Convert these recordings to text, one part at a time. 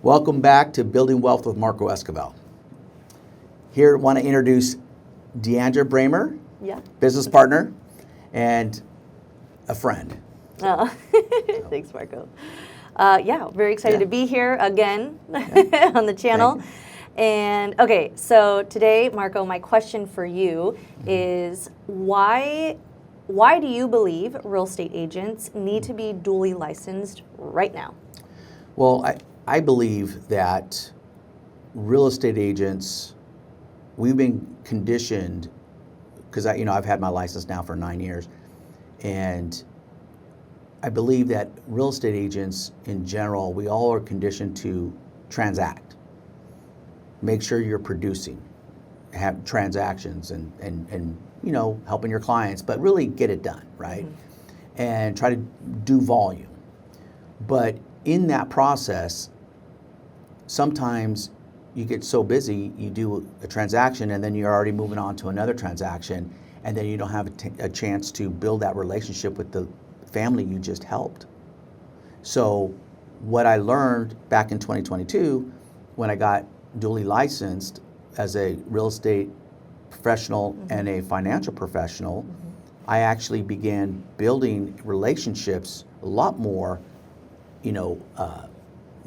Welcome back to Building Wealth with Marco Esquivel. Here, I want to introduce Deandra Bramer, business partner, and a friend. Oh. Thanks, Marco. Very excited to be here again on the channel. And okay, so today, Marco, my question for you is why do you believe real estate agents need to be duly licensed right now? Well, I believe that real estate agents, we've been conditioned, because I've had my license now for 9 years, and I believe that real estate agents in general, we all are conditioned to transact. Make sure you're producing, have transactions and helping your clients, but really get it done, right? And try to do volume. But in that process, sometimes you get so busy, you do a transaction and then you're already moving on to another transaction, and then you don't have a chance to build that relationship with the family you just helped. So what I learned back in 2022, when I got duly licensed as a real estate professional and a financial professional, I actually began building relationships a lot more,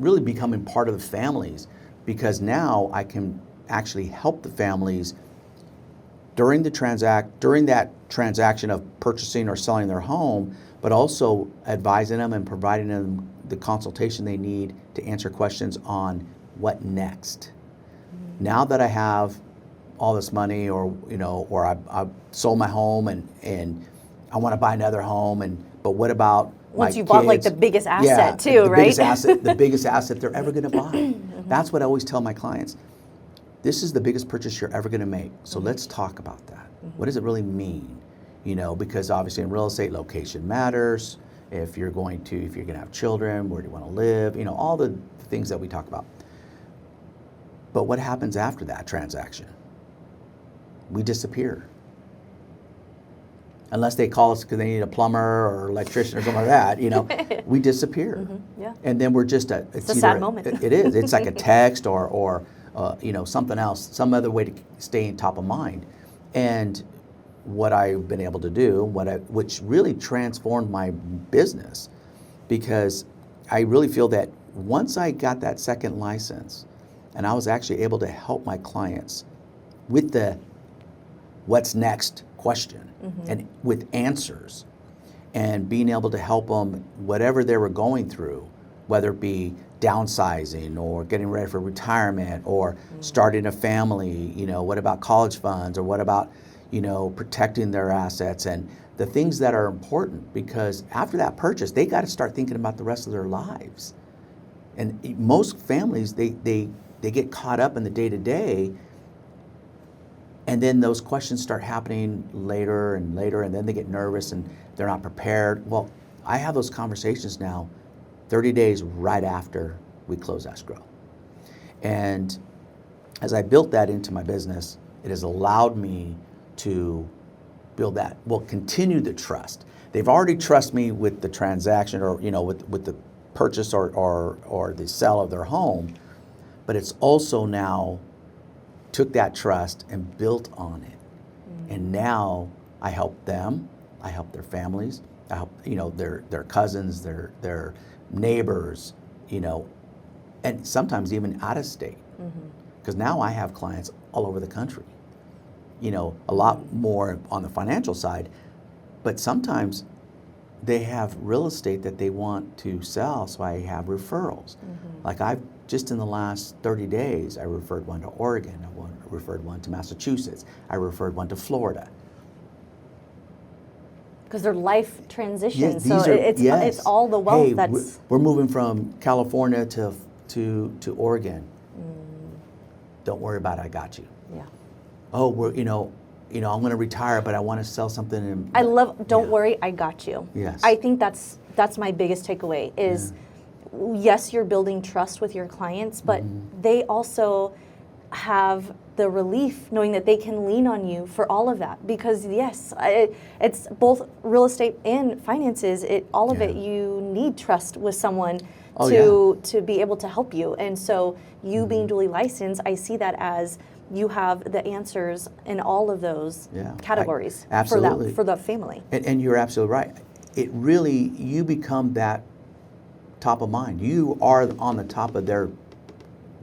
really becoming part of the families, because now I can actually help the families during that transaction of purchasing or selling their home, but also advising them and providing them the consultation they need to answer questions on what next. Now that I have all this money, or I've sold my home and I want to buy another home, but what about once you bought like the biggest asset too, right? The biggest asset they're ever going to buy. That's what I always tell my clients. This is the biggest purchase you're ever going to make. So let's talk about that. What does it really mean? Because obviously in real estate, location matters. If you're going to have children, where do you want to live? All the things that we talk about. But what happens after that transaction? We disappear. Unless they call us because they need a plumber or electrician or something like that, we disappear. And then we're just it's a sad moment. It is. It's like a text or something else, some other way to stay top of mind. And what I've been able to do, which really transformed my business, because I really feel that once I got that second license, and I was actually able to help my clients with the what's next question and with answers, and being able to help them whatever they were going through, whether it be downsizing or getting ready for retirement or starting a family, what about college funds, or what about, protecting their assets and the things that are important, because after that purchase, they got to start thinking about the rest of their lives. And most families, they get caught up in the day-to-day, and then those questions start happening later and later, and then they get nervous and they're not prepared. Well, I have those conversations now 30 days right after we close escrow. And as I built that into my business, it has allowed me to build that, continue the trust. They've already trusted me with the transaction, or with the purchase or the sale of their home, but it's also now took that trust and built on it. And now I help them, I help their families, I help their cousins, their neighbors, and sometimes even out of state, because now I have clients all over the country. A lot more on the financial side, but sometimes they have real estate that they want to sell, so I have referrals. Like I've just in the last 30 days, I referred one to Oregon, I referred one to Massachusetts, I referred one to Florida. Because they're life transitions, it's all the wealth that's... We're moving from California to Oregon. Don't worry about it, I got you. Yeah. Oh, I'm going to retire, but I want to sell something. Don't worry, I got you. Yes. I think that's my biggest takeaway is, yes, you're building trust with your clients, but they also have the relief knowing that they can lean on you for all of that. Because yes, it's both real estate and finances. All of it, you need trust with someone to be able to help you. And so you being duly licensed, I see that as you have the answers in all of those categories for the family. And you're absolutely right. It really, you become that top of mind. You are on the top of their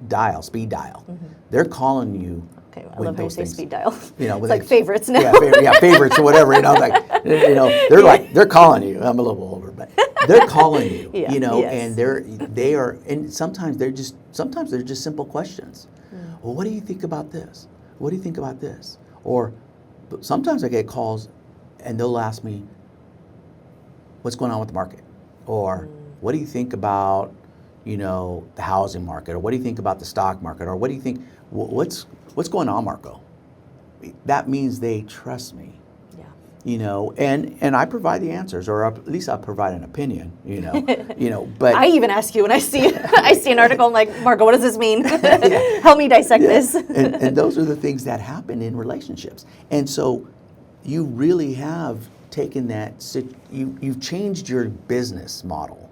dial, speed dial. They're calling you. Okay, I love how you say speed dial. You know, it's like favorites now. Favorites or whatever. You know, like they're calling you. I'm a little over, but they're calling you. You know, and they are, and sometimes they're just simple questions. Well, what do you think about this? What do you think about this? Or sometimes I get calls, and they'll ask me, what's going on with the market? Or what do you think about, you know, the housing market? Or what do you think about the stock market? Or what do you think, what's going on, Marco? That means they trust me. Yeah. You know, and I provide the answers, or at least I provide an opinion, you know. But I even ask you when I see an article, I'm like, Marco, what does this mean? Help me dissect this. And those are the things that happen in relationships. And so you really have taken that, you've changed your business model,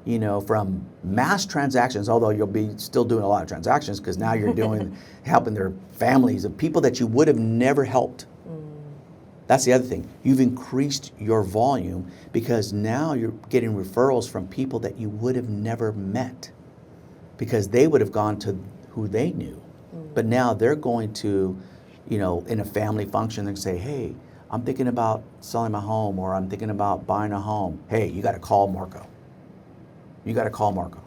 you know, from mass transactions, although you'll be still doing a lot of transactions because now you're helping their families of people that you would have never helped. That's the other thing. You've increased your volume because now you're getting referrals from people that you would have never met because they would have gone to who they knew. But now they're going to, you know, in a family function and say, hey, I'm thinking about selling my home, or I'm thinking about buying a home. Hey, you got to call Marco. You got to call Marco.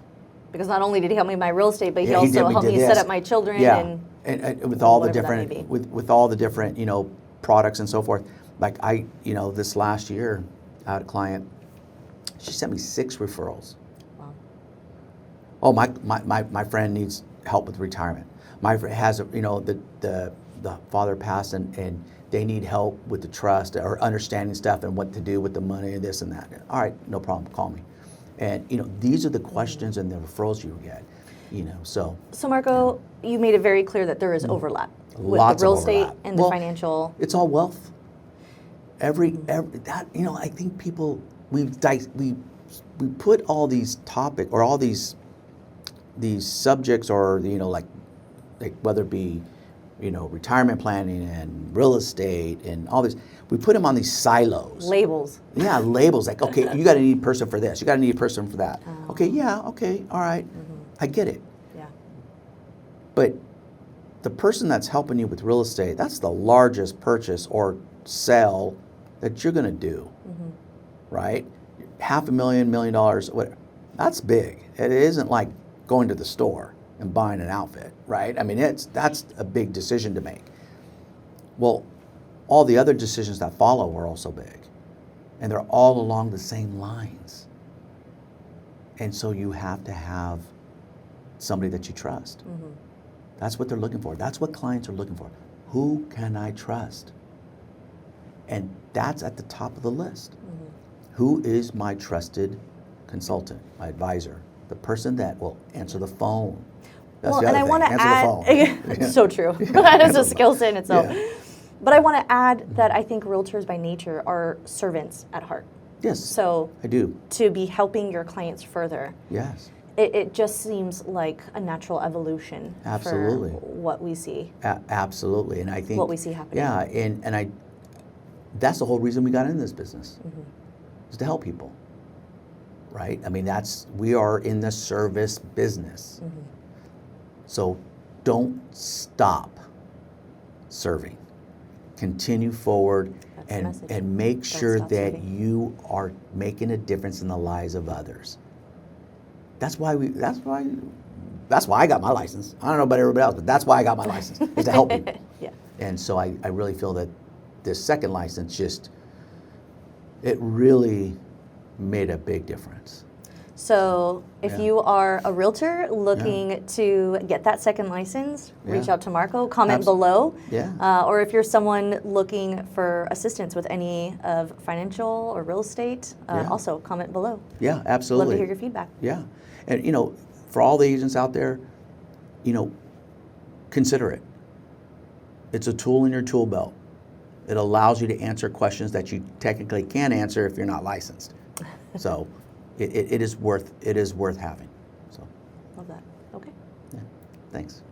Because not only did he help me with my real estate, but he also helped me set up my children. Yeah, and with all the different, with all the different, you know, products and so forth. Like you know, this last year, I had a client, she sent me 6 referrals. Wow. Oh, my friend needs help with retirement. My friend has, you know, the father passed and they need help with the trust or understanding stuff and what to do with the money and this and that. All right, no problem, call me. And, you know, these are the questions and the referrals you get, you know, so. So, Marco, you made it very clear that there is overlap with the real estate and the financial. It's all wealth. Every that, you know, I think people, we put all these topics or all these subjects, or, you know, like whether it be, you know, retirement planning and real estate and all this, we put them on these silos. Labels. Yeah, labels. Like, okay, you got to need a person for this. You got to need a person for that. Oh. Okay, yeah, okay, all right. I get it. Yeah. But the person that's helping you with real estate, that's the largest purchase or sale that you're going to do, right? $500,000, $1 million, whatever. That's big. It isn't like going to the store and buying an outfit, right? I mean, that's a big decision to make. Well, all the other decisions that follow are also big, and they're all along the same lines. And so you have to have somebody that you trust. That's what they're looking for. That's what clients are looking for. Who can I trust? And that's at the top of the list. Who is my trusted consultant, my advisor, the person that will answer the phone? That's well, the and I want to add, so true. That is a skill set in itself. Yeah. But I want to add that I think realtors by nature are servants at heart. Yes, so I do. To be helping your clients further. Yes. It just seems like a natural evolution. Absolutely. For what we see. Absolutely, and I think what we see happening. Yeah, and that's the whole reason we got in this business, is to help people. Right? I mean, we are in the service business. So don't stop serving. Continue forward and make sure that you are making a difference in the lives of others. That's why I got my license. I don't know about everybody else, but that's why I got my license, is to help people. Yeah. And so I really feel that this second license it really made a big difference. So if you are a realtor looking to get that second license, reach out to Marco, comment below. Yeah. Or if you're someone looking for assistance with any of financial or real estate, also comment below. Yeah, absolutely. Love to hear your feedback. Yeah. And, you know, for all the agents out there, you know, consider it. It's a tool in your tool belt. It allows you to answer questions that you technically can't answer if you're not licensed. So, it is worth having. So, Love that. Okay. yeah, thanks.